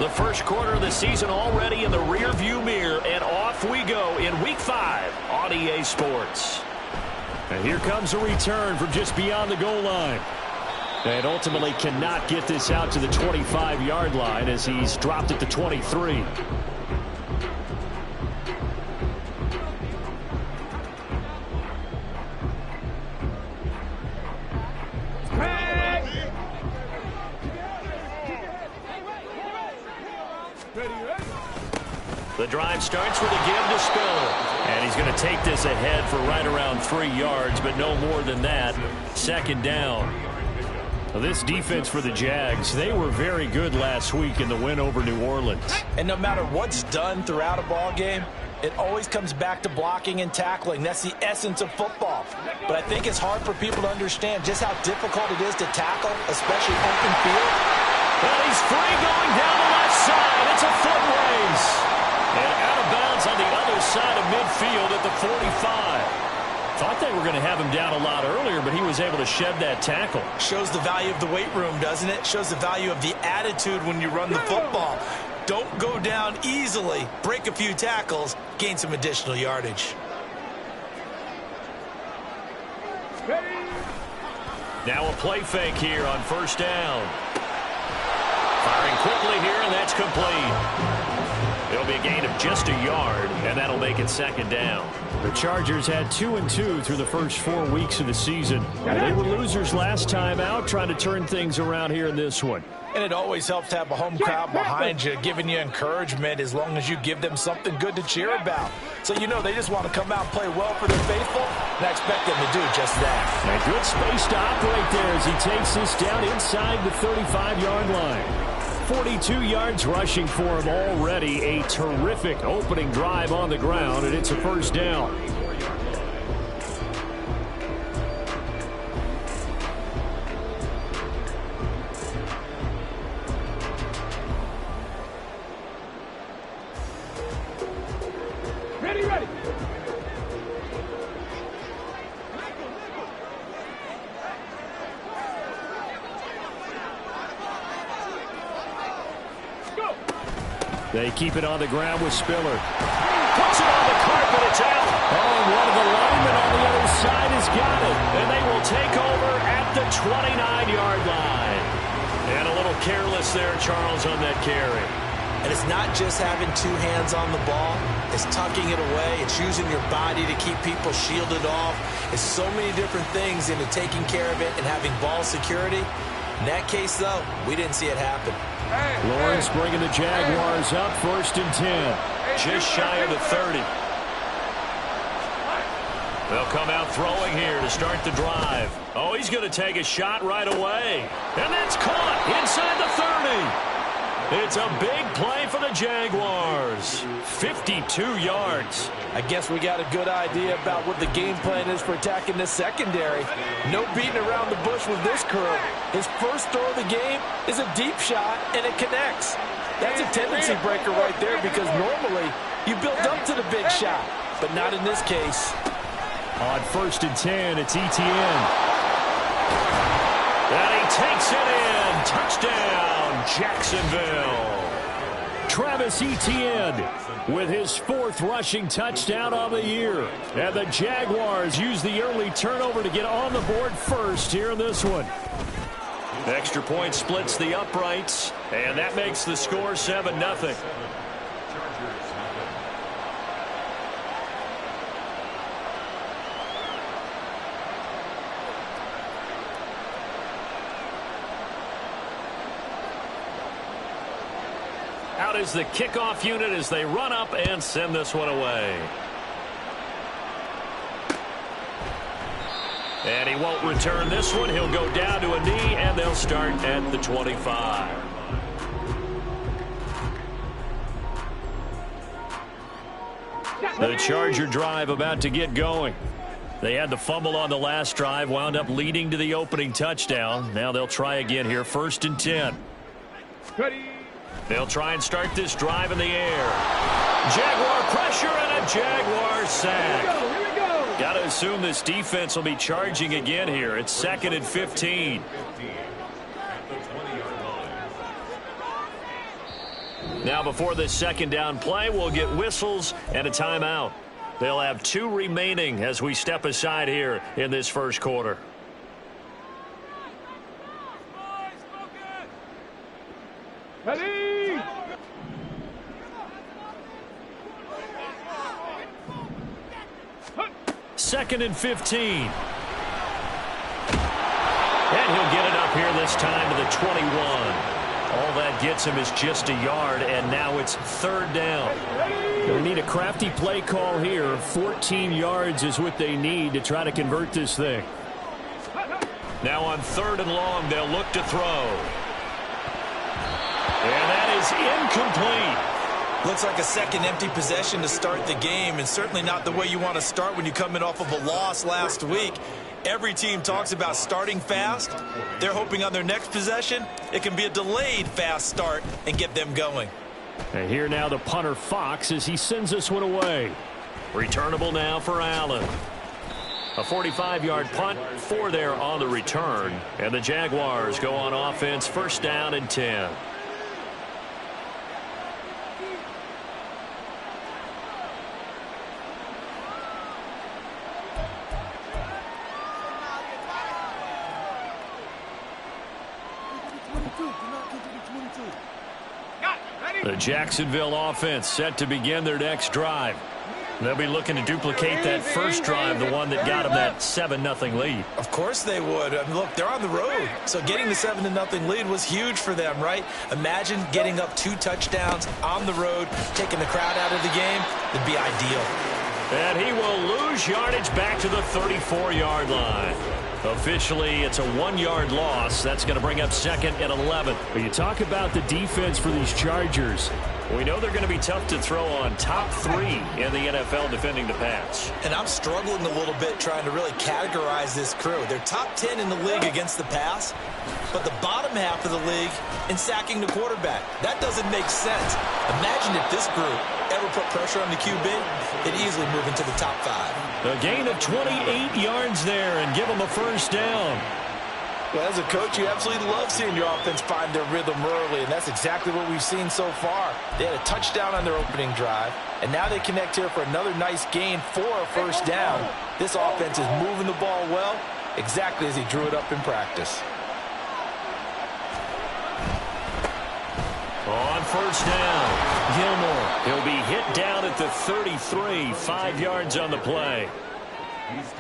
The first quarter of the season already in the rearview mirror, and off we go in Week 5 on EA Sports. And here comes a return from just beyond the goal line. And ultimately cannot get this out to the 25-yard line as he's dropped at the 23. The drive starts with a give to Spiller. And he's going to take this ahead for right around 3 yards, but no more than that. Second down. Well, this defense for the Jags, they were very good last week in the win over New Orleans. And no matter what's done throughout a ball game, it always comes back to blocking and tackling. That's the essence of football. But I think it's hard for people to understand just how difficult it is to tackle, especially open field. And he's free going down the left side. It's a foot race. And out of bounds on the other side of midfield at the 45. Thought they were going to have him down a lot earlier, but he was able to shed that tackle. Shows the value of the weight room, doesn't it? Shows the value of the attitude when you run the football. Don't go down easily. Break a few tackles. Gain some additional yardage. Now a play fake here on first down. Firing quickly here, and that's complete. It'll be a gain of just a yard, and that'll make it second down. The Chargers had 2-2 through the first 4 weeks of the season. They were losers last time out, trying to turn things around here in this one. And it always helps to have a home crowd behind you, giving you encouragement as long as you give them something good to cheer about. So you know they just want to come out and play well for their faithful, and I expect them to do just that. A good space to operate there as he takes this down inside the 35-yard line. 42 yards rushing for him already. A terrific opening drive on the ground, and it's a first down. Ready. They keep it on the ground with Spiller. Puts it on the carpet. It's out. Oh, and one of the linemen on the other side has got it. And they will take over at the 29-yard line. And a little careless there, Charles, on that carry. And it's not just having two hands on the ball. It's tucking it away. It's using your body to keep people shielded off. It's so many different things into taking care of it and having ball security. In that case, though, we didn't see it happen. Lawrence bringing the Jaguars up, 1st and 10. Just shy of the 30. They'll come out throwing here to start the drive. Oh, he's going to take a shot right away. And that's caught inside the 30. It's a big play for the Jaguars. 52 yards. I guess we got a good idea about what the game plan is for attacking this secondary. No beating around the bush with this crew. His first throw of the game is a deep shot, and it connects. That's a tendency breaker right there because normally you build up to the big shot, but not in this case. On 1st and 10, it's Etienne. And he takes it in. Touchdown, Jacksonville. Travis Etienne with his 4th rushing touchdown of the year. And the Jaguars use the early turnover to get on the board first here in this one. Extra point splits the uprights, and that makes the score 7-0. Out is the kickoff unit as they run up and send this one away. And he won't return this one. He'll go down to a knee, and they'll start at the 25. The Charger drive about to get going. They had the fumble on the last drive, wound up leading to the opening touchdown. Now they'll try again here, 1st and 10. Ready. They'll try and start this drive in the air. Jaguar pressure and a Jaguar sack. Here we go. Got to assume this defense will be charging again here. It's 2nd and 15. Now before this second down play, we'll get whistles and a timeout. They'll have 2 remaining as we step aside here in this first quarter. Ready? Second and 15. And he'll get it up here this time to the 21. All that gets him is just a yard, and now it's third down. They need a crafty play call here. 14 yards is what they need to try to convert this thing. Now on third and long, they'll look to throw. And that is incomplete. Looks like a second empty possession to start the game, and certainly not the way you want to start when you come in off of a loss last week. Every team talks about starting fast. They're hoping on their next possession, it can be a delayed fast start and get them going. And here now the punter Fox as he sends this one away. Returnable now for Allen. A 45-yard punt, 4 there on the return. And the Jaguars go on offense, first down and 10. The Jacksonville offense set to begin their next drive. They'll be looking to duplicate that first drive, the one that got them that 7-0 lead. Of course they would. I mean, look, they're on the road. So getting the 7-0 lead was huge for them, right? Imagine getting up 2 touchdowns on the road, taking the crowd out of the game. It'd be ideal. And he will lose yardage back to the 34-yard line. Officially, it's a 1-yard loss. That's going to bring up second and 11. But you talk about the defense for these Chargers. We know they're going to be tough to throw on. Top 3 in the NFL defending the pass. And I'm struggling a little bit trying to really categorize this crew. They're top 10 in the league against the pass, but the bottom half of the league in sacking the quarterback. That doesn't make sense. Imagine if this group ever put pressure on the QB, it'd easily move into the top 5. A gain of 28 yards there and give them a first down. Well, as a coach, you absolutely love seeing your offense find their rhythm early, and that's exactly what we've seen so far. They had a touchdown on their opening drive, and now they connect here for another nice gain for a first down. This offense is moving the ball well, exactly as he drew it up in practice. On first down, Gilmore. He'll be hit down at the 33, 5 yards on the play.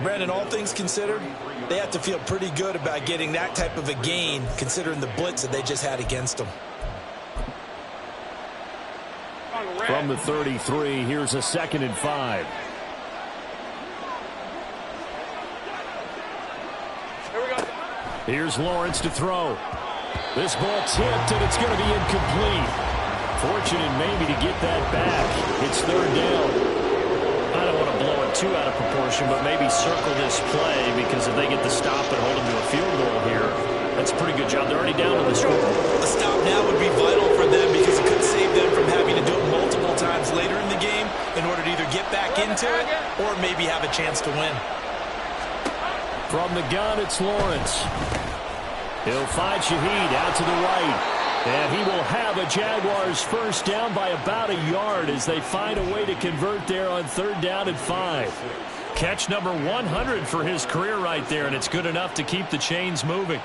Brandon, all things considered, they have to feel pretty good about getting that type of a gain, considering the blitz that they just had against them. From the 33, here's a second and 5. Here we go. Here's Lawrence to throw. This ball tipped, and it's going to be incomplete. Fortunate maybe to get that back. It's third down. I don't want to blow it too out of proportion, but maybe circle this play, because if they get the stop and hold them to a field goal here, that's a pretty good job. They're already down to the score. A stop now would be vital for them because it could save them from having to do it multiple times later in the game in order to either get back into it or maybe have a chance to win. From the gun, it's Lawrence. He'll find Shaheed out to the right. And he will have a Jaguars first down by about a yard as they find a way to convert there on third down and 5. Catch number 100 for his career right there, and it's good enough to keep the chains moving.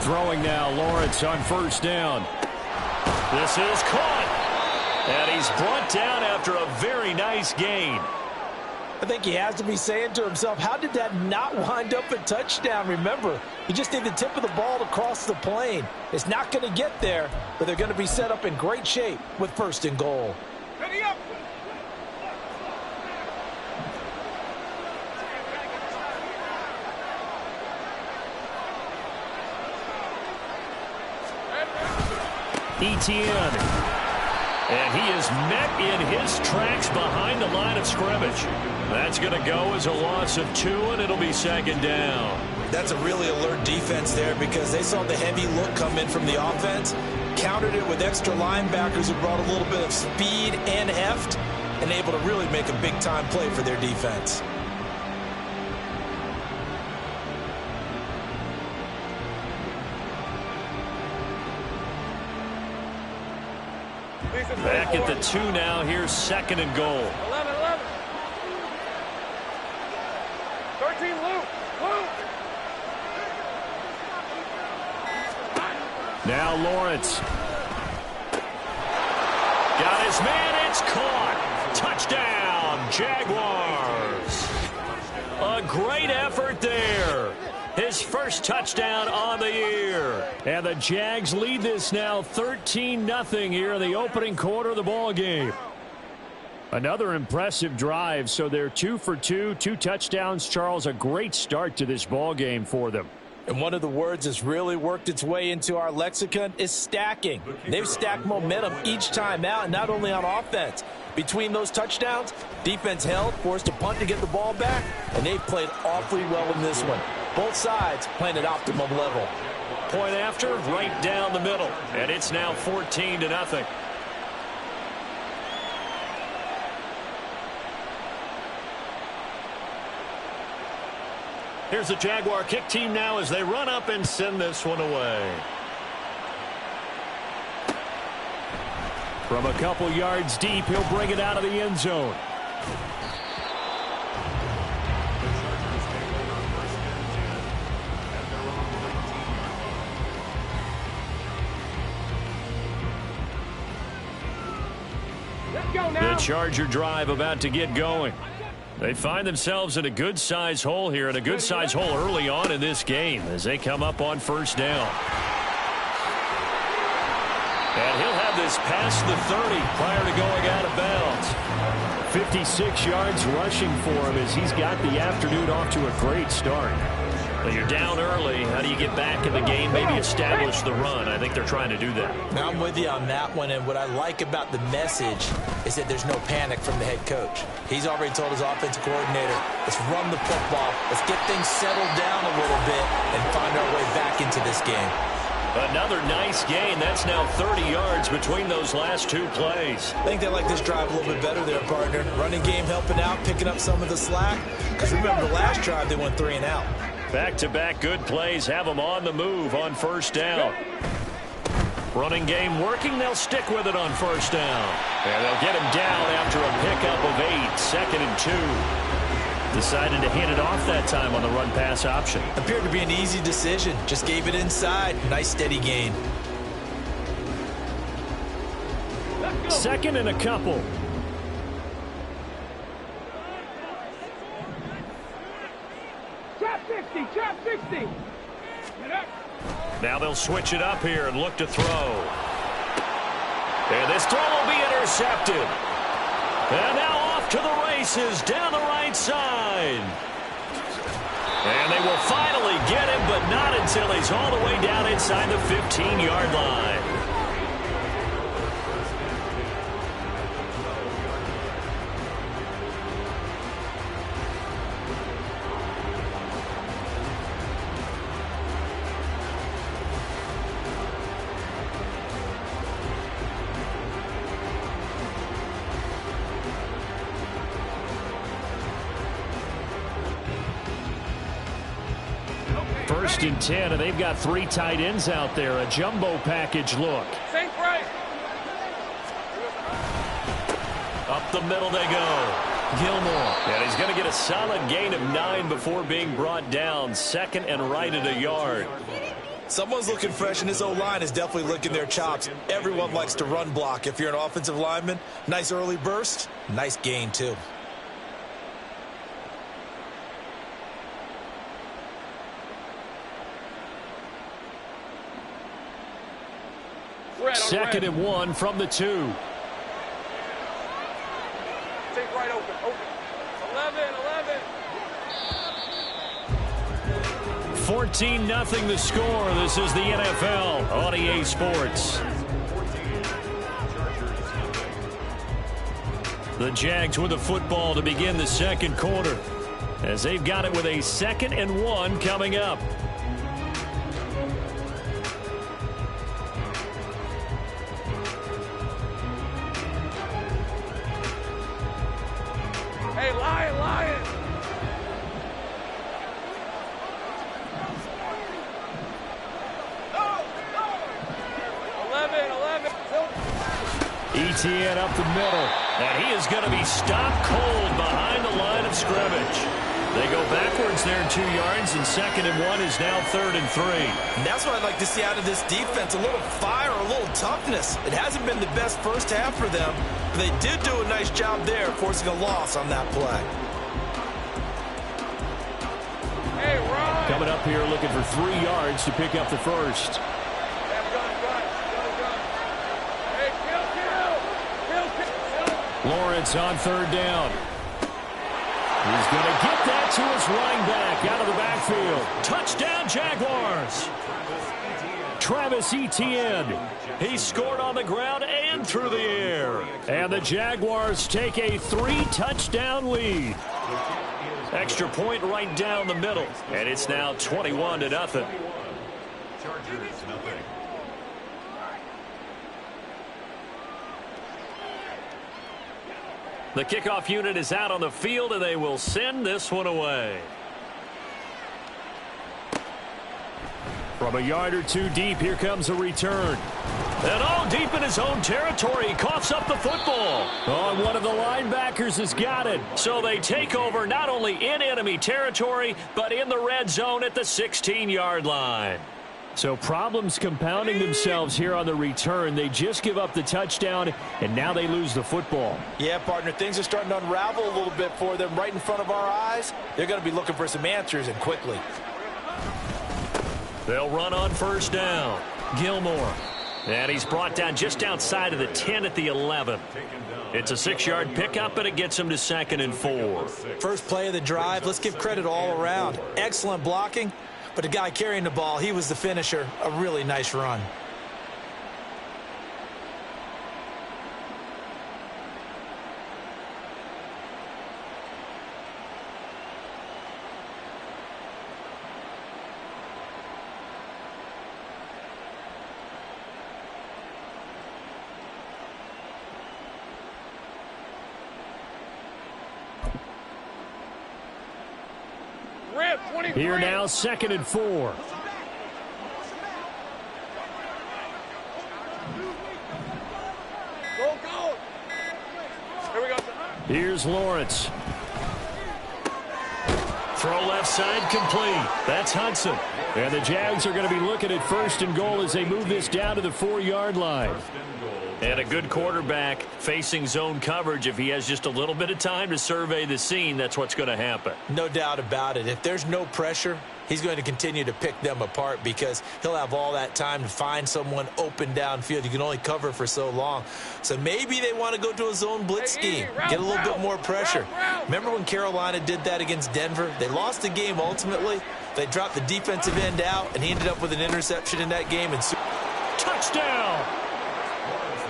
Throwing now, Lawrence on first down. This is caught. And he's brought down after a very nice gain. I think he has to be saying to himself, how did that not wind up a touchdown? Remember, he just need the tip of the ball to cross the plane. It's not going to get there, but they're going to be set up in great shape with first and goal. Ready up. Etienne. And he is met in his tracks behind the line of scrimmage. That's going to go as a loss of 2, and it'll be second down. That's a really alert defense there because they saw the heavy look come in from the offense, countered it with extra linebackers who brought a little bit of speed and heft, and able to really make a big-time play for their defense. Back at the 2 now. Here's 2nd and goal. 11. 13, Luke. Now Lawrence. Got his man. It's caught. Touchdown, Jaguars. A great effort there. His first touchdown on the year. And the Jags lead this now 13-0 here in the opening quarter of the ball game. Another impressive drive. So they're 2 for 2, 2 touchdowns. Charles, a great start to this ball game for them. And one of the words that's really worked its way into our lexicon is stacking. They've stacked momentum each time out, not only on offense. Between those touchdowns, defense held, forced a punt to get the ball back, and they've played awfully well in this one. Both sides playing at optimum level. Point after, right down the middle. And it's now 14-0. Here's the Jaguar kick team now as they run up and send this one away. From a couple yards deep, he'll bring it out of the end zone. The Charger drive about to get going. They find themselves in a good-sized hole here, and a good-sized hole early on in this game as they come up on 1st down. And he'll have this past the 30 prior to going out of bounds. 56 yards rushing for him as he's got the afternoon off to a great start. Well, you're down early. How do you get back in the game, maybe establish the run? I think they're trying to do that. I'm with you on that one, and what I like about the message is that there's no panic from the head coach. He's already told his offensive coordinator, let's run the football, let's get things settled down a little bit and find our way back into this game. Another nice gain. That's now 30 yards between those last 2 plays. I think they like this drive a little bit better there, partner. Running game helping out, picking up some of the slack. Because remember, the last drive they went 3 and out. Back-to-back good plays have them on the move on 1st down. Running game working. They'll stick with it on 1st down. And they'll get him down after a pickup of 8. 2nd and 2. Decided to hand it off that time on the run-pass option. Appeared to be an easy decision. Just gave it inside. Nice steady gain. 2nd and a couple. Trap 60. Now they'll switch it up here and look to throw. And this throw will be intercepted. And now off to the races down the right side. And they will finally get him, but not until he's all the way down inside the 15-yard line. First and 10, and they've got 3 tight ends out there. A jumbo package look. Safe right. Up the middle they go. Gilmore. And he's going to get a solid gain of 9 before being brought down. 2nd and right at a yard. Someone's looking fresh, and this O-line is definitely licking their chops. Everyone likes to run block. If you're an offensive lineman, nice early burst, nice gain too. Second and 1 from the 2. Take right open. 11. 14-0 the score. This is the NFL on EA Sports. The Jags with the football to begin the 2nd quarter. as they've got it with a 2nd and 1 coming up. Hey, Lion, Lion. No, no. 11. ETN up the middle, and he is going to be stopped cold behind the line of scrimmage. They go backwards there 2 yards, and 2nd and 1 is now 3rd and 3. And that's what I'd like to see out of this defense, a little fire, a little toughness. It hasn't been the best first half for them, but they did do a nice job there, forcing a loss on that play. Hey, Ron. Coming up here looking for 3 yards to pick up the first. Hey, kill. Lawrence on 3rd down. He's going to get that to his running back out of the backfield. Touchdown, Jaguars. Travis Etienne. He scored on the ground and through the air. And the Jaguars take a 3-touchdown lead. Extra point right down the middle. And it's now 21-0. Chargers, 0. The kickoff unit is out on the field, and they will send this one away. From a yard or 2 deep, here comes a return. And all deep in his own territory, he coughs up the football. Oh, one of the linebackers has got it. So they take over not only in enemy territory, but in the red zone at the 16-yard line. So problems compounding themselves here on the return. They just give up the touchdown, and now they lose the football. Yeah, partner, things are starting to unravel a little bit for them right in front of our eyes. They're going to be looking for some answers, and quickly. They'll run on 1st down. Gilmore. And he's brought down just outside of the 10 at the 11. It's a 6-yard pickup, and it gets him to 2nd and 4. First play of the drive, let's give credit all around. Excellent blocking. But the guy carrying the ball, he was the finisher. A really nice run. Here now, 2nd and 4. Go. Here we go. Here's Lawrence. Throw left side complete. That's Hudson. And the Jags are going to be looking at 1st and goal as they move this down to the 4-yard line. And a good quarterback facing zone coverage. If he has just a little bit of time to survey the scene, that's what's going to happen. No doubt about it. If there's no pressure, he's going to continue to pick them apart because he'll have all that time to find someone open downfield. You can only cover for so long. So maybe they want to go to a zone blitz scheme, get a little bit more pressure. Remember when Carolina did that against Denver? They lost the game ultimately. They dropped the defensive end out, and he ended up with an interception in that game. And touchdown!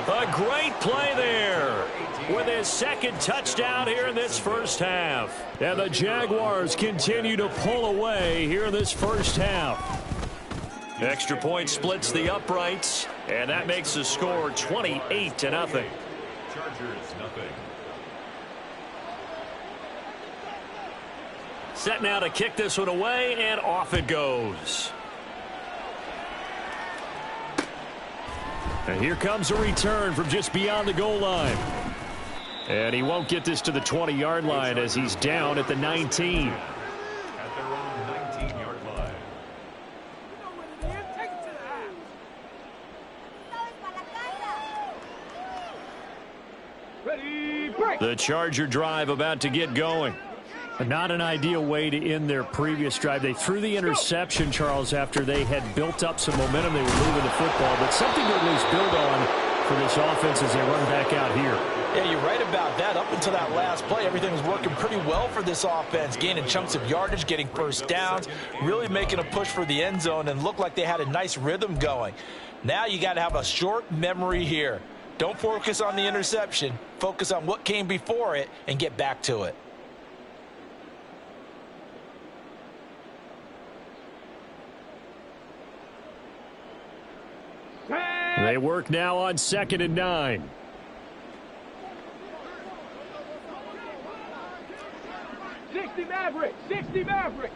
A great play there with his 2nd touchdown here in this first half. And the Jaguars continue to pull away here in this first half. Extra point splits the uprights, and that makes the score 28-0. Chargers, 0. Set now to kick this one away, and off it goes. And here comes a return from just beyond the goal line. And he won't get this to the 20-yard line as he's down at the 19. At their own 19-yard line. Ready, break. The Charger drive about to get going. Not an ideal way to end their previous drive. They threw the interception, Charles, after they had built up some momentum. They were moving the football, but something to at least build on for this offense as they run back out here. Yeah, you're right about that. Up until that last play, everything was working pretty well for this offense, gaining chunks of yardage, getting first downs, really making a push for the end zone, and looked like they had a nice rhythm going. Now you got to have a short memory here. Don't focus on the interception. Focus on what came before it and get back to it. They work now on 2nd and 9. Maverick. 60 Maverick.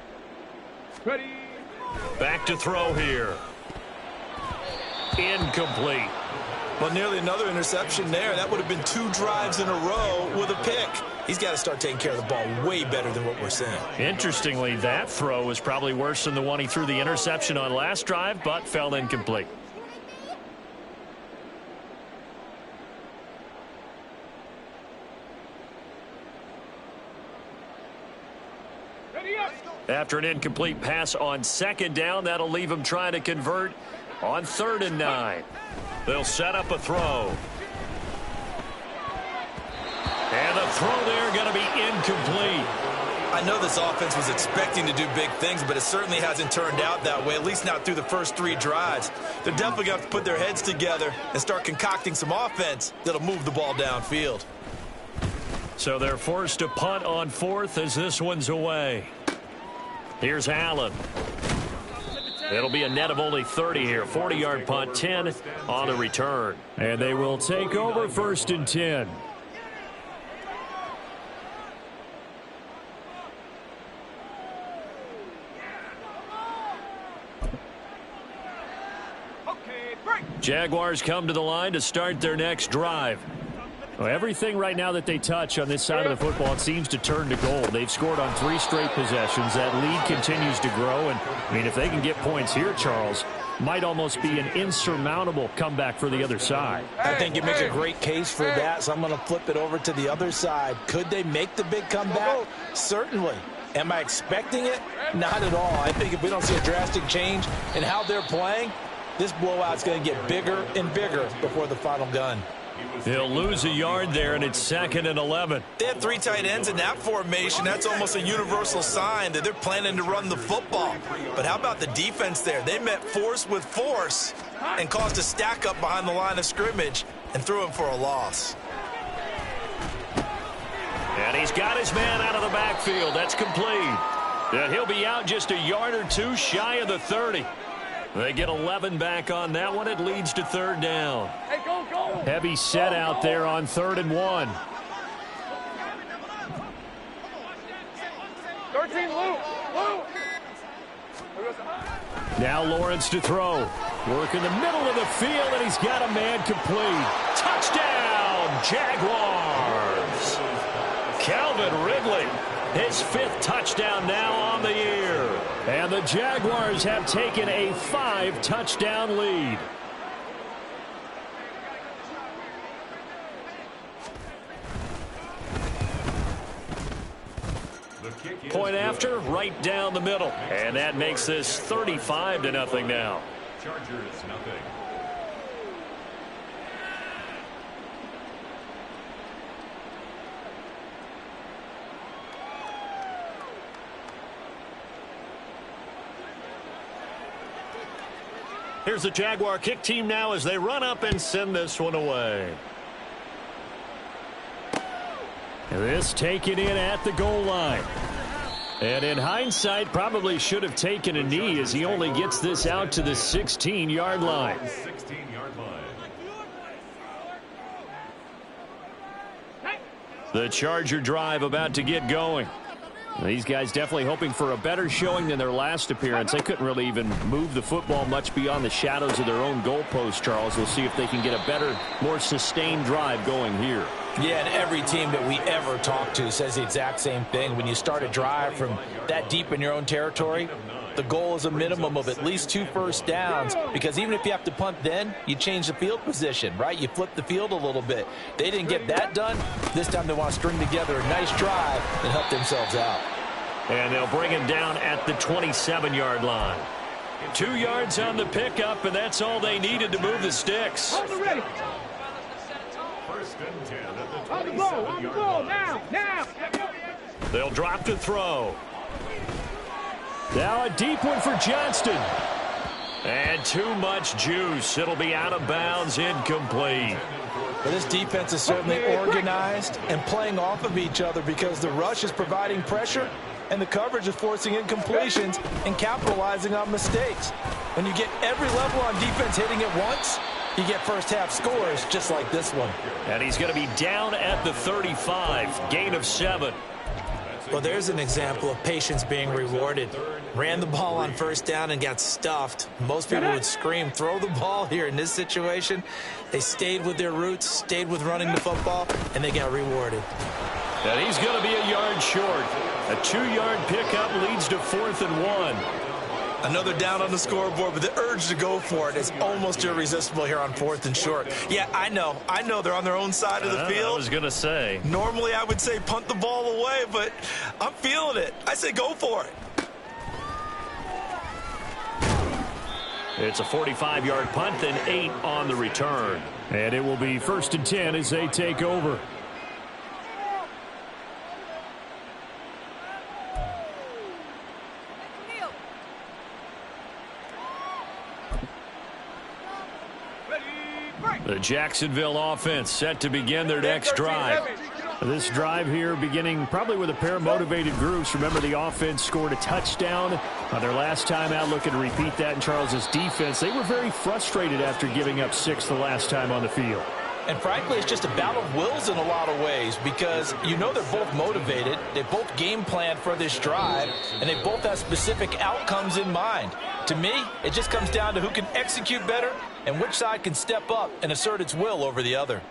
Ready. Back to throw here. Incomplete. Well, nearly another interception there. That would have been 2 drives in a row with a pick. He's got to start taking care of the ball way better than what we're seeing. Interestingly, that throw was probably worse than the one he threw the interception on last drive, but fell incomplete. After an incomplete pass on 2nd down, that'll leave him trying to convert on 3rd and 9. They'll set up a throw. And the throw there going to be incomplete. I know this offense was expecting to do big things, but it certainly hasn't turned out that way, at least not through the first 3 drives. They're definitely going to have to put their heads together and start concocting some offense that'll move the ball downfield. So they're forced to punt on 4th as this one's away. Here's Allen. It'll be a net of only 30 here. 40-yard punt, 10 on the return. And they will take over 1st and 10. Jaguars come to the line to start their next drive. Well, everything right now that they touch on this side of the football, it seems to turn to gold. They've scored on 3 straight possessions. That lead continues to grow. And, I mean, if they can get points here, Charles, might almost be an insurmountable comeback for the other side. I think you make a great case for that, so I'm going to flip it over to the other side. Could they make the big comeback? Certainly. Am I expecting it? Not at all. I think if we don't see a drastic change in how they're playing, this blowout's going to get bigger and bigger before the final gun. He'll lose a yard there, and it's 2nd and 11. They have 3 tight ends in that formation. That's almost a universal sign that they're planning to run the football. But how about the defense there? They met force with force and caused a stack up behind the line of scrimmage and threw him for a loss. And he's got his man out of the backfield. That's complete. And he'll be out just a yard or 2 shy of the 30. They get 11 back on that one. It leads to 3rd down. Hey, go. Heavy set out there on 3rd and 1. 13, Lou. Now Lawrence to throw. Work in the middle of the field, and he's got a man complete. Touchdown, Jaguars. Calvin Ridley, his 5th touchdown now on the year. And the Jaguars have taken a 5-touchdown lead. Point after, right down the middle. And that makes this 35-0 now. Chargers, nothing. Here's the Jaguar kick team now as they run up and send this one away. This taken in at the goal line. And in hindsight, probably should have taken a knee as he only gets this out to the 16-yard line. 16-yard line. The Charger drive about to get going. These guys definitely hoping for a better showing than their last appearance. They couldn't really even move the football much beyond the shadows of their own goalpost, Charles. We'll see if they can get a better, more sustained drive going here. Yeah, and every team that we ever talk to says the exact same thing. When you start a drive from that deep in your own territory, the goal is a minimum of at least 2 first downs, because even if you have to punt then, you change the field position, right? You flip the field a little bit. They didn't get that done. This time they want to string together a nice drive and help themselves out. And they'll bring him down at the 27-yard line. 2 yards on the pickup, and that's all they needed to move the sticks. First and 10 at the 27-yard line. Now. They'll drop to throw. Now a deep one for Johnston. And too much juice. It'll be out of bounds, incomplete. Well, this defense is certainly organized and playing off of each other, because the rush is providing pressure and the coverage is forcing incompletions and capitalizing on mistakes. When you get every level on defense hitting at once, you get first half scores just like this one. And he's going to be down at the 35, gain of 7. Well, there's an example of patience being rewarded. Ran the ball on first down and got stuffed. Most people would scream, throw the ball here. In this situation, they stayed with their roots, stayed with running the football, and they got rewarded. And he's going to be a yard short. A 2-yard pickup leads to 4th and 1. Another down on the scoreboard, but the urge to go for it is almost irresistible here on 4th and short. Yeah, I know they're on their own side of the field. I was going to say. Normally I would say punt the ball away, but I'm feeling it. I say go for it. It's a 45-yard punt, then 8 on the return. And it will be 1st and 10 as they take over. The Jacksonville offense set to begin their next drive. This drive here beginning probably with a pair of motivated groups. Remember, the offense scored a touchdown on their last time out, looking to repeat that in Charles's defense. They were very frustrated after giving up 6 the last time on the field. And frankly, it's just a battle of wills in a lot of ways because you know they're both motivated. They both game planned for this drive, and they both have specific outcomes in mind. To me, it just comes down to who can execute better and which side can step up and assert its will over the other.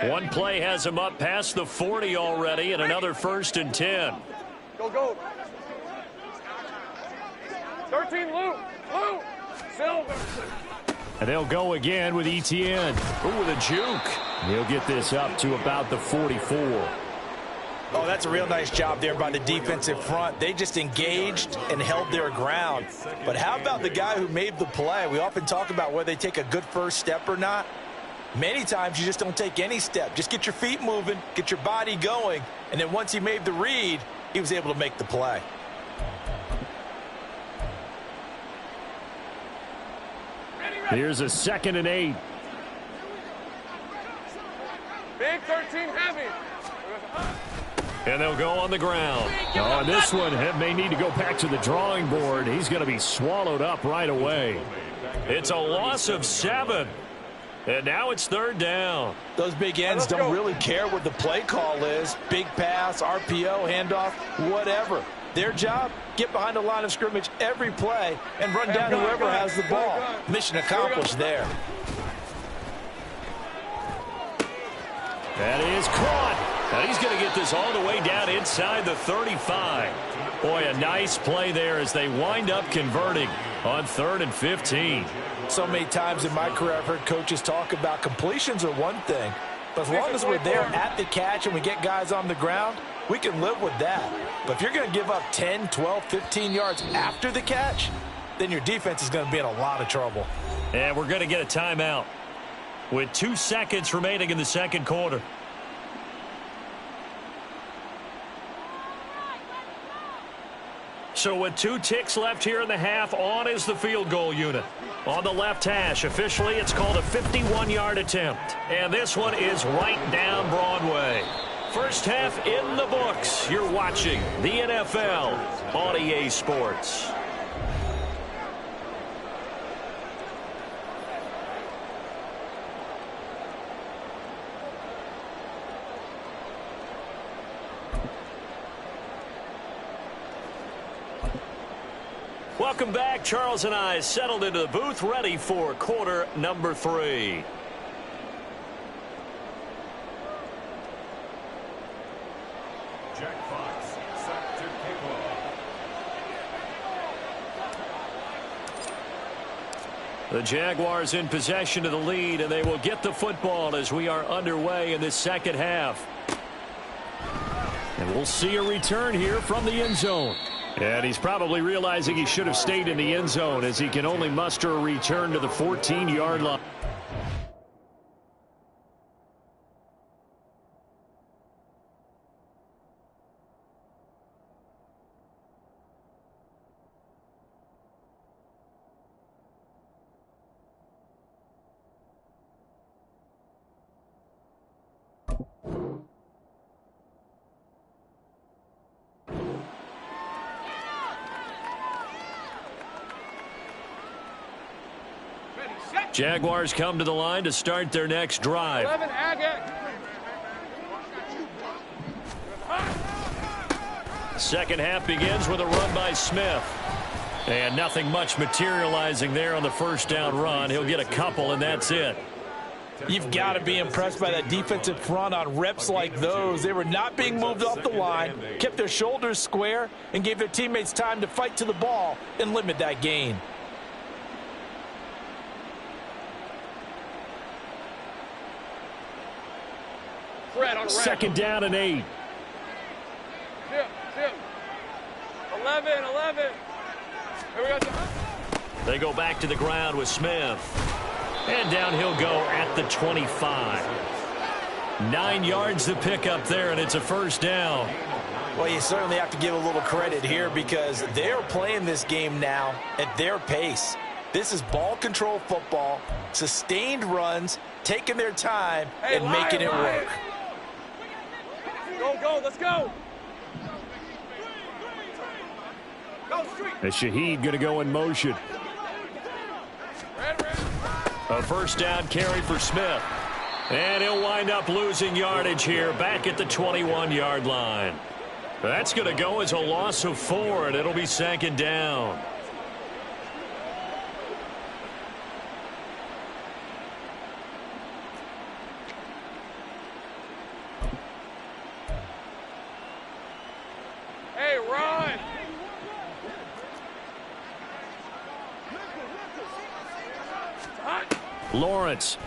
One play has him up past the 40 already, and another 1st and 10. Go. 13, Lou. Silver. And they'll go again with Etienne. Ooh, with a juke. He'll get this up to about the 44. Oh, that's a real nice job there by the defensive front. They just engaged and held their ground. But how about the guy who made the play? We often talk about whether they take a good first step or not. Many times you just don't take any step. Just get your feet moving, get your body going, and then once he made the read, he was able to make the play. Here's a 2nd and 8. Big 13 heavy. And they'll go on the ground. Oh, and this one may need to go back to the drawing board. He's going to be swallowed up right away. It's a loss of 7. And now it's 3rd down. Those big ends don't really care what the play call is. Big pass, RPO, handoff, whatever. Their job, get behind the line of scrimmage every play and run down whoever has the ball. Mission accomplished there. That is caught. And he's going to get this all the way down inside the 35. Boy, a nice play there as they wind up converting on 3rd and 15. So many times in my career I've heard coaches talk about completions are one thing, but as long as we're there at the catch and we get guys on the ground, we can live with that. But if you're going to give up 10, 12, 15 yards after the catch, then your defense is going to be in a lot of trouble. And we're going to get a timeout with 2 seconds remaining in the 2nd quarter. So with 2 ticks left here in the half, on is the field goal unit. On the left hash, officially it's called a 51-yard attempt. And this one is right down Broadway. First half in the books. You're watching the NFL on EA Sports. Welcome back. Charles and I settled into the booth, ready for quarter number 3. Jack Fox, set to kick off. The Jaguars in possession of the lead, and they will get the football as we are underway in this 2nd half. And we'll see a return here from the end zone. And he's probably realizing he should have stayed in the end zone as he can only muster a return to the 14-yard line. Jaguars come to the line to start their next drive. 11, Agate. Second half begins with a run by Smith. And nothing much materializing there on the first down run. He'll get a couple, and that's it. You've got to be impressed by that defensive front on reps like those. They were not being moved off the line, kept their shoulders square, and gave their teammates time to fight to the ball and limit that gain. Second down and 8. Chip. 11. Here we go. They go back to the ground with Smith. And down he'll go at the 25. 9 yards to pick up there, and it's a first down. Well, you certainly have to give a little credit here because they're playing this game now at their pace. This is ball control football, sustained runs, taking their time and making it work. Go, let's go. And Shaheed going to go in motion. A first down carry for Smith. And he'll wind up losing yardage here back at the 21-yard line. That's going to go as a loss of 4, and it'll be second down. Hey, run. Lawrence.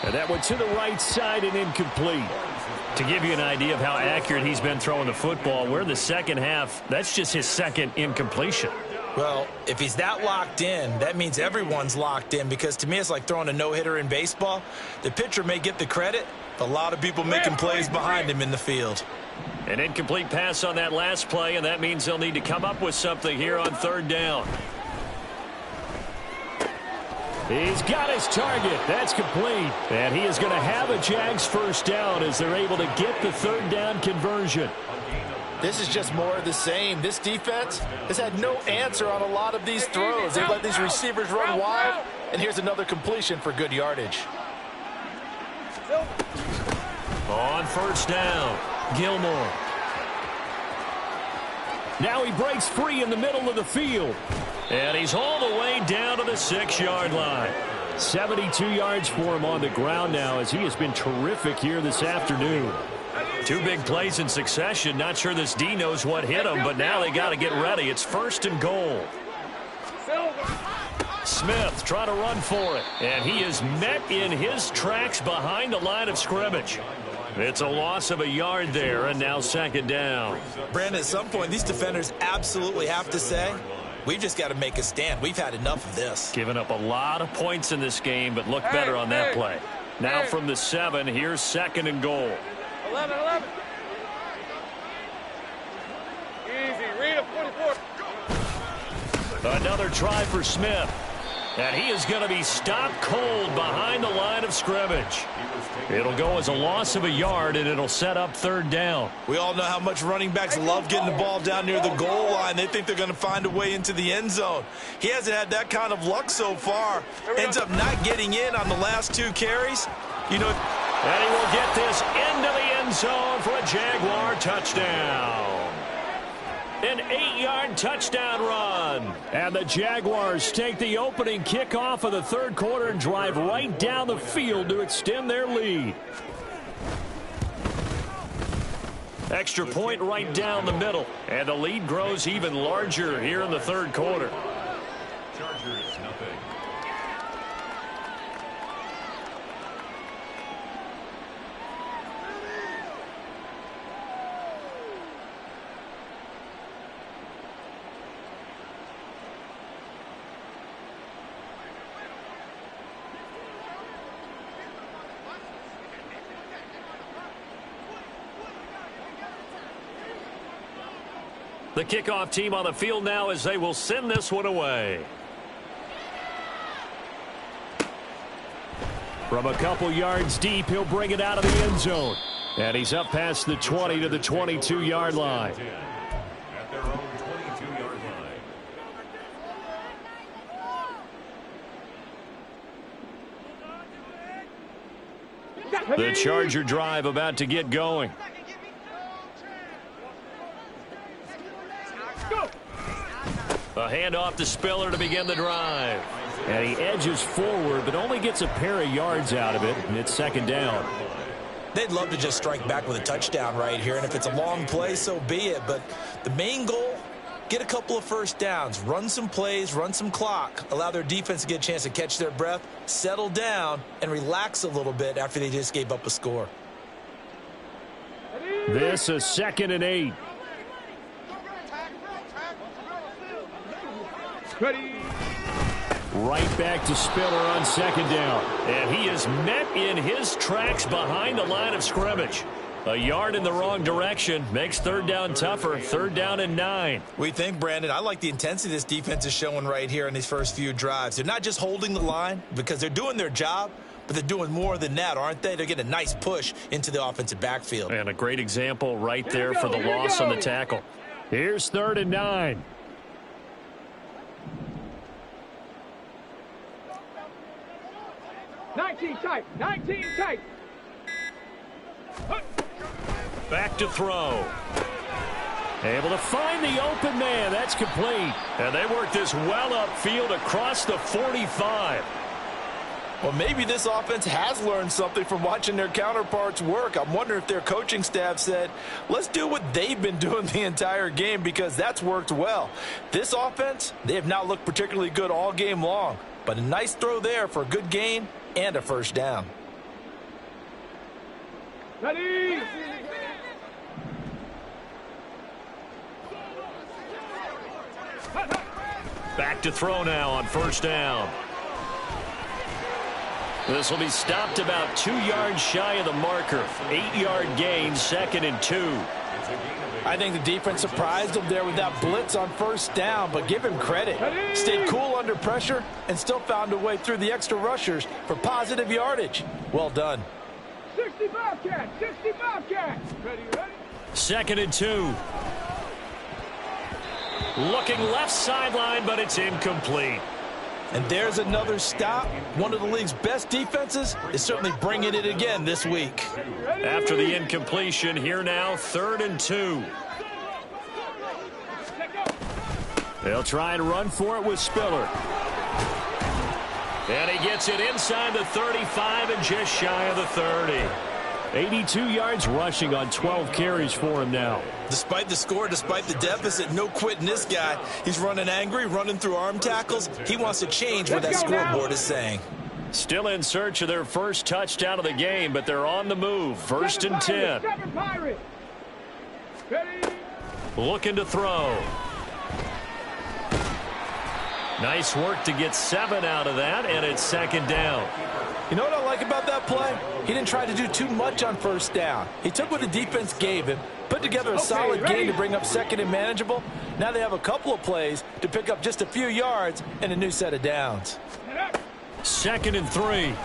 And that one to the right side and incomplete. To give you an idea of how accurate he's been throwing the football, we're in the second half. That's just his second incompletion. Well, if he's that locked in, that means everyone's locked in because to me it's like throwing a no-hitter in baseball. The pitcher may get the credit, but a lot of people making plays behind him in the field. An incomplete pass on that last play, and that means they'll need to come up with something here on third down. He's got his target. That's complete. And he is going to have a Jags first down as they're able to get the third down conversion. This is just more of the same. This defense has had no answer on a lot of these throws. They've let these receivers run wild, and here's another completion for good yardage. On first down, Gilmore. Now he breaks free in the middle of the field. And he's all the way down to the 6-yard line. 72 yards for him on the ground now as he has been terrific here this afternoon. 2 big plays in succession. Not sure this D knows what hit him, but now they got to get ready. It's first and goal. Smith trying to run for it. And he is met in his tracks behind the line of scrimmage. It's a loss of a yard there, and now second down. Brandon, at some point, these defenders absolutely have to say, we've just got to make a stand. We've had enough of this. Giving up a lot of points in this game, but look better on that play. Now from the 7, here's second and goal. 11. Easy. Read a 44. Another try for Smith. And he is going to be stopped cold behind the line of scrimmage. It'll go as a loss of a yard, and it'll set up third down. We all know how much running backs love getting the ball down near the goal line. They think they're going to find a way into the end zone. He hasn't had that kind of luck so far. Ends up not getting in on the last 2 carries. You know, and he will get this into the end zone for a Jaguar touchdown. An 8-yard touchdown run. And the Jaguars take the opening kickoff of the third quarter and drive right down the field to extend their lead. Extra point right down the middle. And the lead grows even larger here in the third quarter. Chargers, nothing. The kickoff team on the field now as they will send this one away. From a couple yards deep, he'll bring it out of the end zone. And he's up past the 20 to the 22-yard line. At their own 22-yard line. The Charger drive about to get going. A handoff to Spiller to begin the drive. And he edges forward, but only gets a pair of yards out of it, and it's second down. They'd love to just strike back with a touchdown right here, and if it's a long play, so be it. But the main goal, get a couple of first downs, run some plays, run some clock, allow their defense to get a chance to catch their breath, settle down, and relax a little bit after they just gave up a score. This is 2nd and 8. Ready. Right back to Spiller on second down. And he is met in his tracks behind the line of scrimmage. A yard in the wrong direction makes third down tougher. 3rd down and 9. We think, Brandon, I like the intensity this defense is showing right here in these first few drives. They're not just holding the line because they're doing their job, but they're doing more than that, aren't they? They're getting a nice push into the offensive backfield. And a great example right there for the loss on the tackle. Here's 3rd and 9. Nineteen tight. Back to throw. Able to find the open man. That's complete. And they work this well upfield across the 45. Well, maybe this offense has learned something from watching their counterparts work. I'm wondering if their coaching staff said, let's do what they've been doing the entire game, because that's worked well. This offense, they have not looked particularly good all game long, but a nice throw there for a good gain and a first down. Ready. Back to throw now on 1st down. This will be stopped about 2 yards shy of the marker. 8-yard gain, 2nd and 2. I think the defense surprised him there with that blitz on 1st down, but give him credit. Stayed cool under pressure and still found a way through the extra rushers for positive yardage. Well done. 60 Bobcats. 60 Bobcats. Ready. 2nd and 2. Looking left sideline, but it's incomplete. And there's another stop. One of the league's best defenses is certainly bringing it again this week. After the incompletion, here now, 3rd and 2. They'll try and run for it with Spiller. And he gets it inside the 35 and just shy of the 30. 82 yards rushing on 12 carries for him now. Despite the score, despite the deficit, no quitting this guy. He's running angry, running through arm tackles. He wants to change what that scoreboard is saying. Still in search of their first touchdown of the game, but they're on the move. 1st and 10. Looking to throw. Nice work to get 7 out of that, and it's 2nd down. You know what I like about that play? He didn't try to do too much on 1st down. He took what the defense gave him, put together a solid game to bring up 2nd and manageable. Now they have a couple of plays to pick up just a few yards and a new set of downs. 2nd and 3.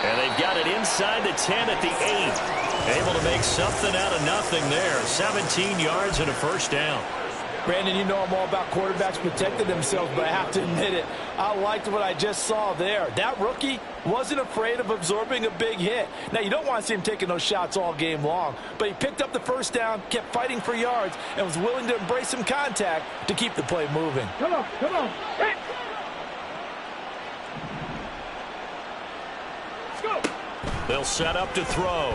And they've got it inside the 10 at the 8. Able to make something out of nothing there. 17 yards and a first down. Brandon, you know I'm all about quarterbacks protecting themselves, but I have to admit it, I liked what I just saw there. That rookie wasn't afraid of absorbing a big hit. Now, you don't want to see him taking those shots all game long, but he picked up the first down, kept fighting for yards, and was willing to embrace some contact to keep the play moving. Come on. Hey. Go. They'll set up to throw.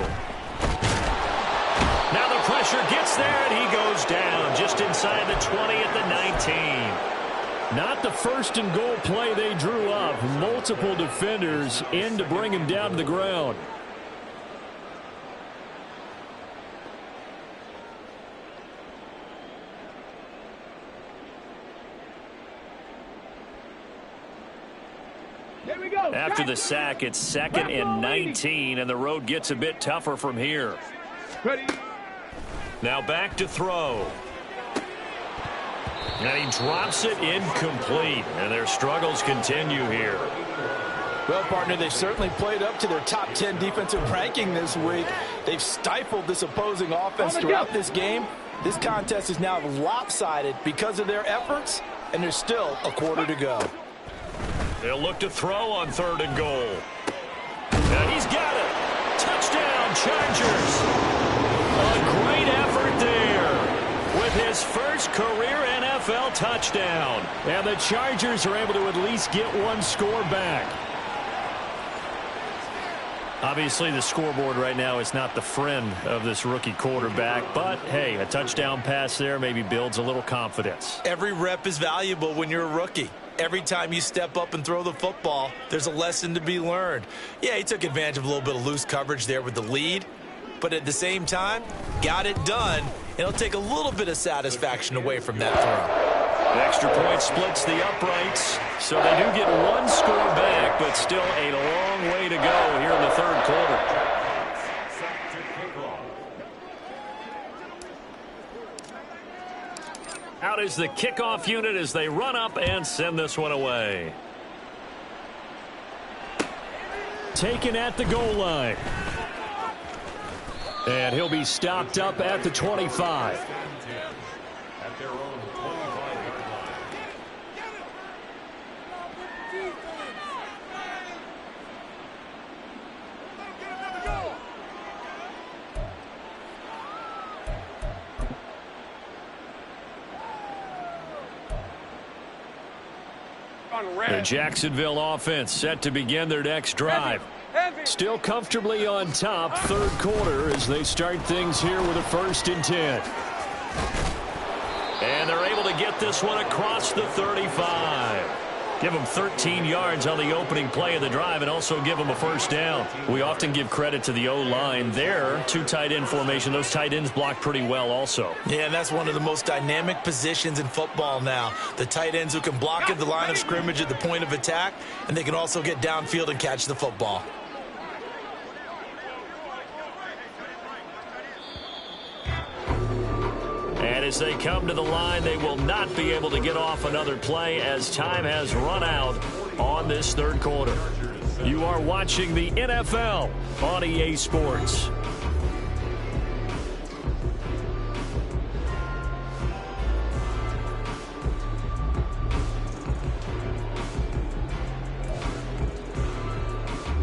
Now the pressure gets there, and he goes down just inside the 20 at the 19. Not the first and goal play they drew up. Multiple defenders in to bring him down to the ground. There we go. After the sack, it's 2nd and 19, and the road gets a bit tougher from here. Ready. Now back to throw. And he drops it incomplete. And their struggles continue here. Well, partner, they've certainly played up to their top 10 defensive ranking this week. They've stifled this opposing offense throughout this game. This contest is now lopsided because of their efforts, and there's still a quarter to go. They'll look to throw on 3rd and goal. And he's got it. Touchdown, Chargers. A great effort there with his first career NFL touchdown. And the Chargers are able to at least get one score back. Obviously, the scoreboard right now is not the friend of this rookie quarterback. But, hey, a touchdown pass there maybe builds a little confidence. Every rep is valuable when you're a rookie. Every time you step up and throw the football, there's a lesson to be learned. Yeah, he took advantage of a little bit of loose coverage there with the lead. But at the same time, got it done. It'll take a little bit of satisfaction away from that throw. The extra point splits the uprights, so they do get one score back, but still a long way to go here in the 3rd quarter. Out is the kickoff unit as they run up and send this one away. Taken at the goal line. And he'll be stopped up at the 25. At their own 25-yard line. The Jacksonville offense set to begin their next drive. Still comfortably on top, 3rd quarter as they start things here with a 1st and 10. And they're able to get this one across the 35. Give them 13 yards on the opening play of the drive and also give them a 1st down. We often give credit to the O-line there. 2 tight end formation. Those tight ends block pretty well also. Yeah, and that's one of the most dynamic positions in football now. The tight ends who can block at the line of scrimmage at the point of attack, and they can also get downfield and catch the football. And as they come to the line, they will not be able to get off another play as time has run out on this 3rd quarter. You are watching the NFL on EA Sports.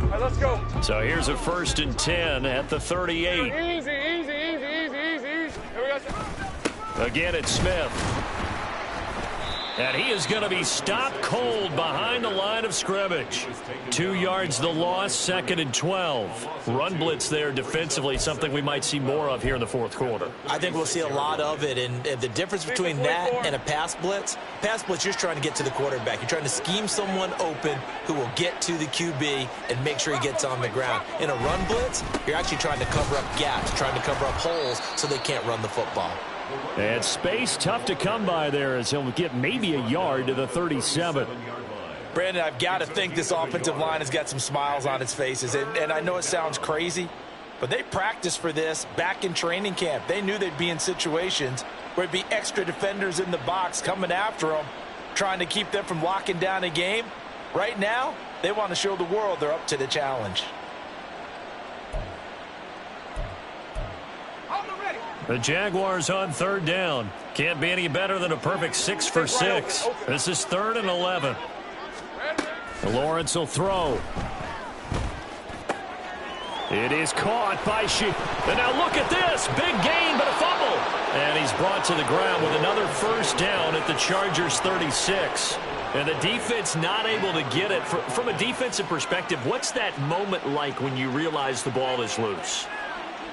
All right, let's go. So here's a 1st and 10 at the 38. Easy. Here we go. Again, it's Smith. And he is going to be stopped cold behind the line of scrimmage. 2 yards the loss, 2nd and 12. Run blitz there defensively, something we might see more of here in the 4th quarter. I think we'll see a lot of it, and the difference between that and a pass blitz, you're just trying to get to the quarterback. You're trying to scheme someone open who will get to the QB and make sure he gets on the ground. In a run blitz, you're actually trying to cover up gaps, trying to cover up holes so they can't run the football. And space tough to come by there as he'll get maybe a yard to the 37. Brandon, I've got to think this offensive line has got some smiles on its faces. And I know it sounds crazy, but they practiced for this back in training camp. They knew they'd be in situations where there'd be extra defenders in the box coming after them, trying to keep them from locking down a game. Right now, they want to show the world they're up to the challenge. The Jaguars on 3rd down. Can't be any better than a perfect 6 for 6. This is 3rd and 11. Lawrence will throw. It is caught by Sheep. And now look at this. Big gain, but a fumble. And he's brought to the ground with another 1st down at the Chargers 36. And the defense not able to get it. From a defensive perspective, what's that moment like when you realize the ball is loose?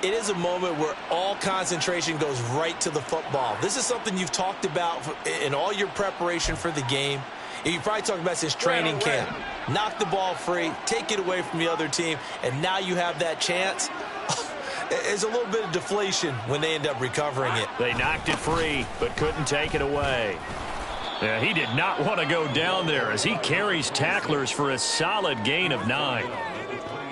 It is a moment where all concentration goes right to the football. This is something you've talked about in all your preparation for the game. You probably talked about since training camp. Knock the ball free, take it away from the other team, and now you have that chance. There's a little bit of deflation when they end up recovering it. They knocked it free, but couldn't take it away. Yeah, he did not want to go down there as he carries tacklers for a solid gain of 9.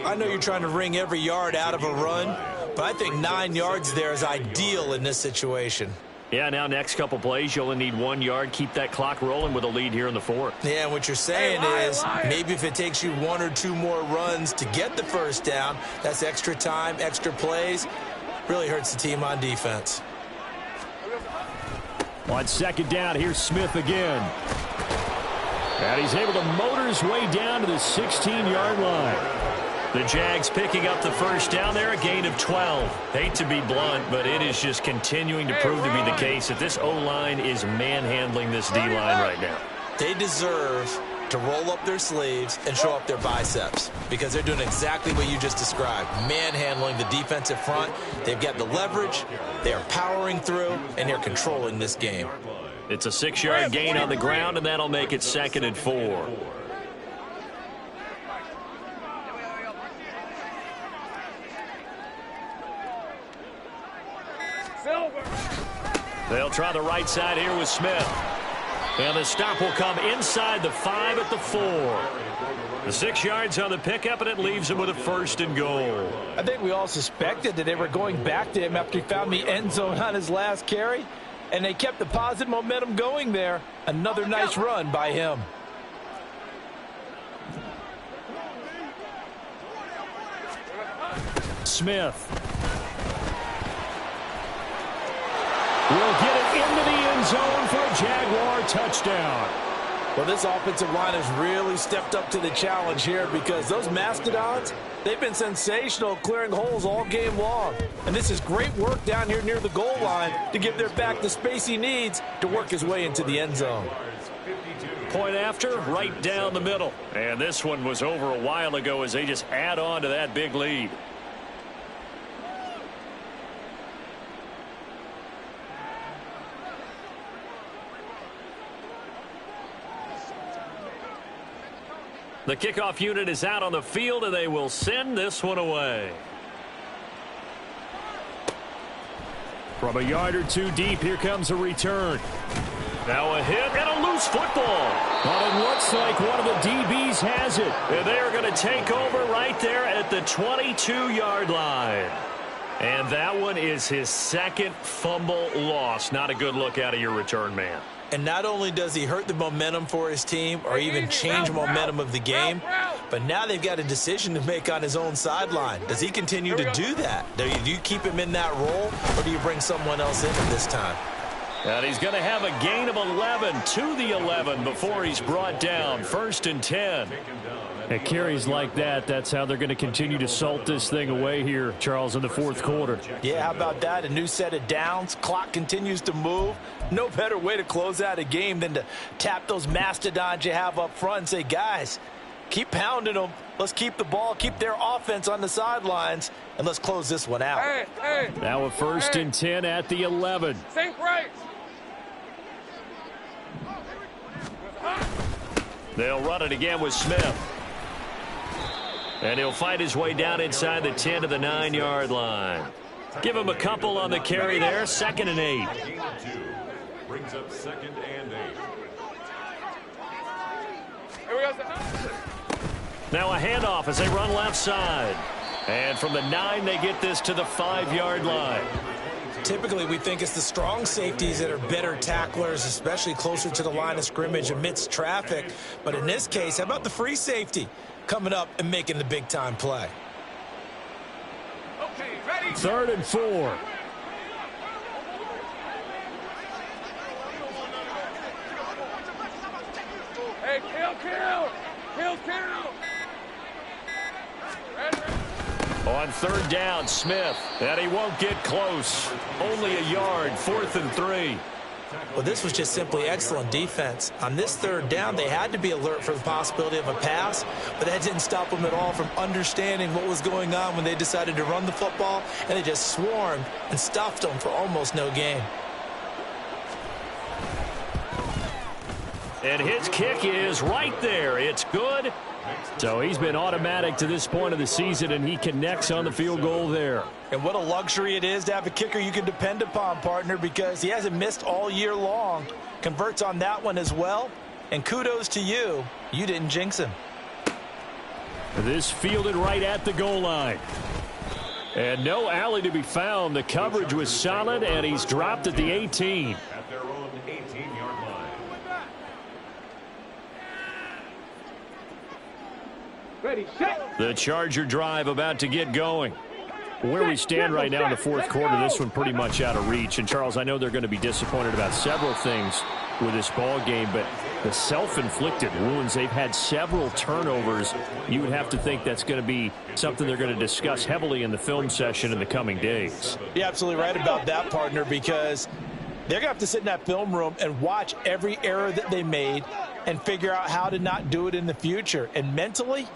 I know you're trying to wring every yard out of a run, but I think 9 yards there is ideal in this situation. Yeah, now next couple plays, you only need 1 yard. Keep that clock rolling with a lead here in the 4th. Yeah, and what you're saying is maybe if it takes you 1 or 2 more runs to get the 1st down, that's extra time, extra plays. Really hurts the team on defense. On 2nd down, here's Smith again. And he's able to motor his way down to the 16-yard line. The Jags picking up the first down there, a gain of 12. Hate to be blunt, but it is just continuing to prove to be the case that this O-line is manhandling this D-line right now. They deserve to roll up their sleeves and show up their biceps because they're doing exactly what you just described, manhandling the defensive front. They've got the leverage, they're powering through, and they're controlling this game. It's a 6-yard gain on the ground, and that'll make it 2nd and 4. They'll try the right side here with Smith. And the stop will come inside the 5 at the 4. The 6 yards on the pickup, and it leaves him with a 1st and goal. I think we all suspected that they were going back to him after he found the end zone on his last carry. And they kept the positive momentum going there. Another nice run by him. Smith will get it into the end zone for a Jaguar touchdown. Well, this offensive line has really stepped up to the challenge here because those Mastodons, they've been sensational clearing holes all game long. And this is great work down here near the goal line to give their back the space he needs to work his way into the end zone. Point after, right down the middle. And this one was over a while ago as they just add on to that big lead. The kickoff unit is out on the field, and they will send this one away. From a yard or two deep, here comes a return. Now a hit and a loose football. But it looks like one of the DBs has it. And they are going to take over right there at the 22-yard line. And that one is his 2nd fumble loss. Not a good look out of your return man. And not only does he hurt the momentum for his team or even change momentum of the game, but now they've got a decision to make on his own sideline. Does he continue to do that? Do you keep him in that role, or do you bring someone else in at this time? And he's going to have a gain of 11 to the 11 before he's brought down. 1st and 10. At carries like that, that's how they're going to continue to salt this thing away here, Charles, in the 4th quarter. Yeah, how about that? A new set of downs. Clock continues to move. No better way to close out a game than to tap those mastodons you have up front and say, guys, keep pounding them. Let's keep the ball, keep their offense on the sidelines, and let's close this one out. Now a 1st and 10 at the 11. Safe right. They'll run it again with Smith. And he'll fight his way down inside the 10 to the 9-yard line. Give him a couple on the carry there. 2nd and 8. Brings up 2nd and 8. Now a handoff as they run left side. And from the 9, they get this to the 5-yard line. Typically, we think it's the strong safeties that are better tacklers, especially closer to the line of scrimmage amidst traffic. But in this case, how about the free safety coming up and making the big-time play? Okay, ready? 3rd and 4. Hey, kill. On 3rd down, Smith. And he won't get close. Only a yard. 4th and 3. Well, this was just simply excellent defense. On this 3rd down, they had to be alert for the possibility of a pass, but that didn't stop them at all from understanding what was going on when they decided to run the football, and they just swarmed and stuffed them for almost no gain. And his kick is right there. It's good. So he's been automatic to this point of the season, and he connects on the field goal there. And what a luxury it is to have a kicker you can depend upon, partner, because he hasn't missed all year long. Converts on that one as well. And kudos to you. You didn't jinx him. This fielded right at the goal line. And no alley to be found. The coverage was solid, and he's dropped at the 18. At their own 18-yard line. Ready, set. The Charger drive about to get going. Where we stand right now in the 4th quarter, this one pretty much out of reach. And, Charles, I know they're going to be disappointed about several things with this ball game, but the self-inflicted wounds. They've had several turnovers. You would have to think that's going to be something they're going to discuss heavily in the film session in the coming days. You're absolutely right about that, partner, because they're going to have to sit in that film room and watch every error that they made and figure out how to not do it in the future. And mentally,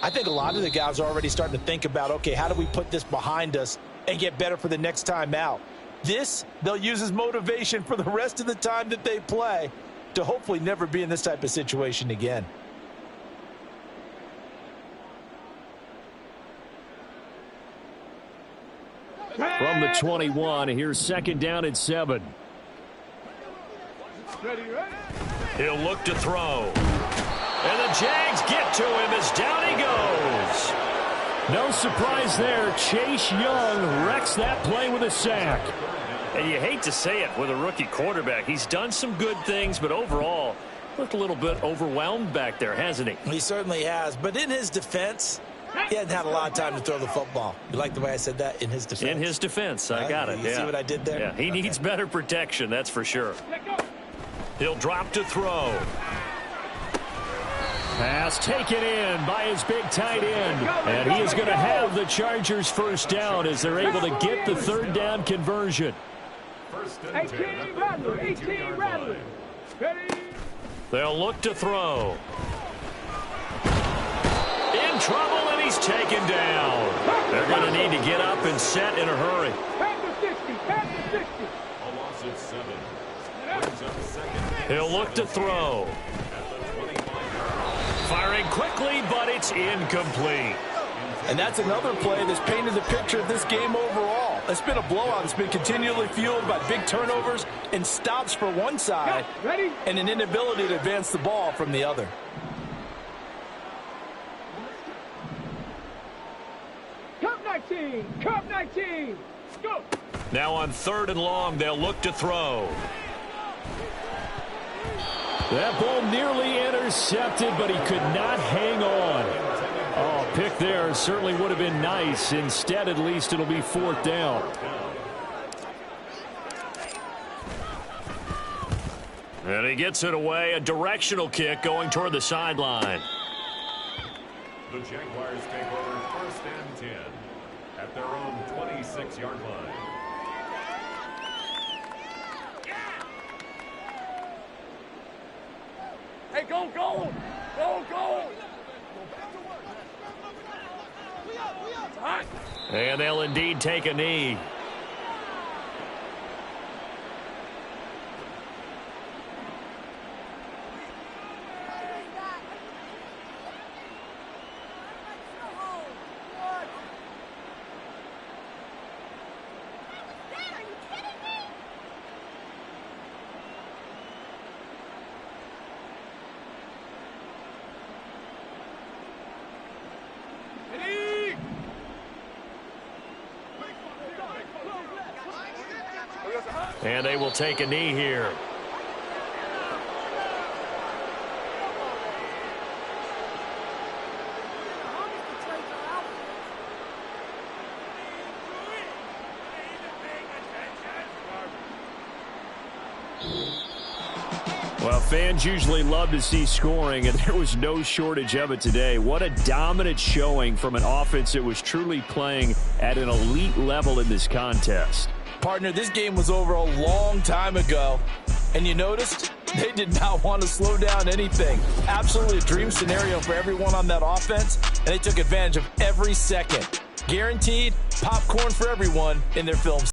I think a lot of the guys are already starting to think about, okay, how do we put this behind us and get better for the next time out? This, they'll use as motivation for the rest of the time that they play to hopefully never be in this type of situation again. From the 21, here's 2nd down and 7. He'll look to throw. And the Jags get to him as down he goes. No surprise there. Chase Young wrecks that play with a sack. And you hate to say it with a rookie quarterback. He's done some good things, but overall, looked a little bit overwhelmed back there, hasn't he? He certainly has. But in his defense, he hadn't had a lot of time to throw the football. You like the way I said that? In his defense? In his defense. I got it. You see what I did there? Yeah, he needs better protection, that's for sure. He'll drop to throw. Pass taken in by his big tight end. And he is going to have the Chargers first down as they're able to get the 3rd down conversion. 18 Rattler, 18 Rattler. Ready? They'll look to throw. In trouble, and he's taken down. They're going to need to get up and set in a hurry. Pass the 60, pass the 60. A loss of 7. Brings up 2nd. He'll look to throw. Firing quickly, but it's incomplete. And that's another play that's painted the picture of this game overall. It's been a blowout. It's been continually fueled by big turnovers and stops for one side and an inability to advance the ball from the other. Cup 19, Cup 19. Go. Now on 3rd and long, they'll look to throw. That ball nearly intercepted, but he could not hang on. Oh, pick there certainly would have been nice. Instead, at least it'll be 4th down. And he gets it away, a directional kick going toward the sideline. The Jaguars take over 1st and 10 at their own 26-yard line. Hey, go, go. Go, go. And they'll indeed take a knee. And they will take a knee here. Well, fans usually love to see scoring, and there was no shortage of it today. What a dominant showing from an offense that was truly playing at an elite level in this contest. Partner, this game was over a long time ago, and you noticed they did not want to slow down anything. Absolutely a dream scenario for everyone on that offense, and they took advantage of every second. Guaranteed popcorn for everyone in their film.